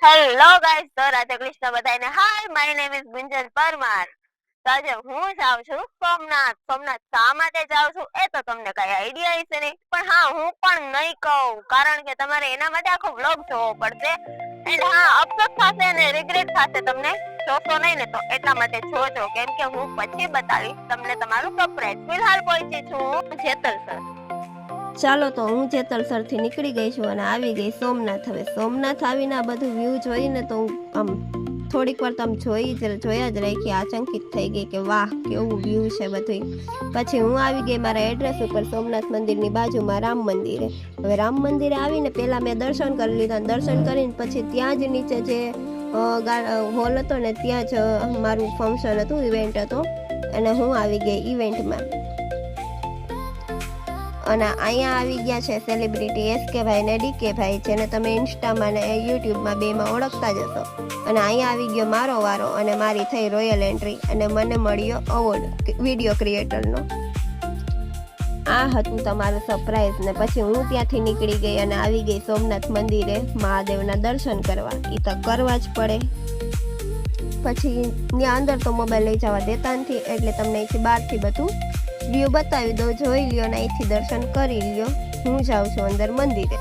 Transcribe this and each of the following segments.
Hello guys, તો રાધે કૃષ્ણ બધાને. હાય, my name is ગુંજન પરમાર. તો આજે હું જાઉં છું સોમનાથ શા માટે જાઉં છું એ તો તમને કઈ આઈડિયા હશે નહીં, પણ હા હું પણ નહીં કહું, કારણ કે તમારે એના માટે આખો વ્લોગ જોવો પડશે. એન્ડ હા, અફસોસ થશે અને રિગ્રેટ થશે, તમને જોશો નહીં ને તો એટલા માટે જોજો, કેમ કે હું પછી બતાવીશ તમને તમારું સરપ્રાઈઝ. ફિલહાલ પહોંચી છું જેતલસર. ચાલો તો હું જેતલસરથી નીકળી ગઈ છું અને આવી ગઈ સોમનાથ. હવે સોમનાથ આવીને આ બધું વ્યૂ જોઈને તો હું આમ થોડીક વાર તો આમ જોયા જ રહી કે આચંકિત થઈ ગઈ કે વાહ કેવું વ્યૂ છે બધું. પછી હું આવી ગઈ મારા એડ્રેસ ઉપર, સોમનાથ મંદિરની બાજુમાં રામ મંદિરે. હવે રામ મંદિરે આવીને પહેલાં મેં દર્શન કરી લીધા. દર્શન કરીને પછી ત્યાં જ નીચે જે હોલ હતો ને ત્યાં જ મારું ફંક્શન હતું, ઇવેન્ટ હતો, અને હું આવી ગઈ ઇવેન્ટમાં. અને અહીંયા આવી ગયા છે સેલિબ્રિટી SK ભાઈ ને DK ભાઈ, જેને તમે ઇન્સ્ટામાં ને યુટ્યુબમાં બેમાં ઓળખતા જ હશો. અને અહીંયા આવી ગયો મારો વારો અને મારી થઈ રોયલ એન્ટ્રી અને મને મળ્યો અવોર્ડ વિડીયો ક્રિએટરનો. આ હતું તમારું સરપ્રાઈઝ. ને પછી હું ત્યાંથી નીકળી ગઈ અને આવી ગઈ સોમનાથ મંદિરે મહાદેવના દર્શન કરવા. એ તો કરવા જ પડે. પછી ત્યાં અંદર તો મોબાઈલ લઈ જવા દેતા નથી, એટલે તમને અહીંથી બહારથી બધું વ્યૂ બતાવી દો, જોઈ લ્યો ને અહીંથી દર્શન કરી લ્યો. હું જાઉં છું અંદર મંદિરે.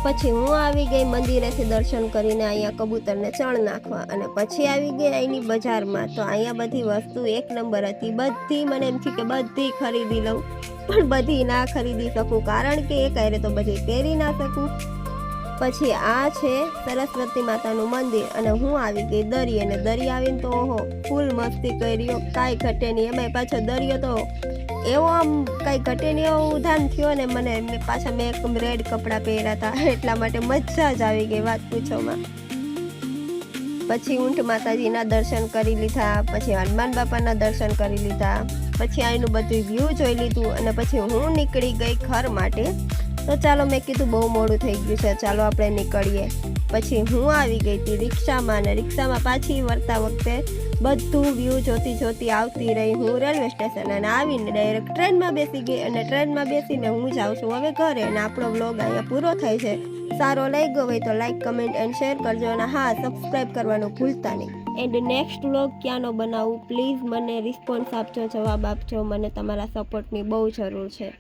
પછી હું આવી ગઈ મંદિરેથી દર્શન કરીને અહીંયા કબૂતરને ચણ નાખવા, અને પછી આવી ગઈ અહીંની બજારમાં. તો અહીંયા બધી વસ્તુ એક નંબર હતી. બધી મને એમ થયું કે બધી ખરીદી લઉં, પણ બધી ના ખરીદી શકું, કારણ કે એક હારે તો બધી પહેરી ના શકું. પછી આ છે સરસ્વતી માતાનું મંદિર અને હું આવી ગઈ દરિયે. ને દરિયા આવીને તો ઓહો ફૂલ મસ્તી કર્યો, કાંઈ ઘટે નહીં. એમાંય પાછો દરિયો તો એવો આમ કાંઈ ઘટે નહીં એવો ઉધાન થયો ને મને. પાછા મેં એક રેડ કપડાં પહેર્યા હતા, એટલા માટે મજા જ આવી ગઈ, વાત પૂછોમાં. પછી ઊંટ માતાજીના દર્શન કરી લીધા, પછી હનુમાન બાપાના દર્શન કરી લીધા, પછી અહીંનું બધું વ્યૂ જોઈ લીધું અને પછી હું નીકળી ગઈ ઘર માટે. તો ચાલો, મેં કીધું બહુ મોડું થઈ ગયું છે, ચાલો આપણે નીકળીએ. પછી હું આવી ગઈ હતી રિક્ષામાં, અને રિક્ષામાં પાછી વળતા વખતે બધું વ્યૂ જોતી આવતી રહી હું રેલવે સ્ટેશન. અને આવીને ડાયરેક્ટ ટ્રેનમાં બેસી ગઈ, અને ટ્રેનમાં બેસીને હું જાઉં છું હવે ઘરે. અને આપણો વ્લોગ અહીંયા પૂરો થાય છે. સારો લાગ્યો હોય તો લાઈક, કમેન્ટ એન્ડ શેર કરજો, અને હા, સબસ્ક્રાઈબ કરવાનું ભૂલતા નહીં. એન્ડ નેક્સ્ટ વ્લોગ ક્યાંનો બનાવું પ્લીઝ મને રિસ્પોન્સ આપજો, જવાબ આપજો. મને તમારા સપોર્ટની બહુ જરૂર છે.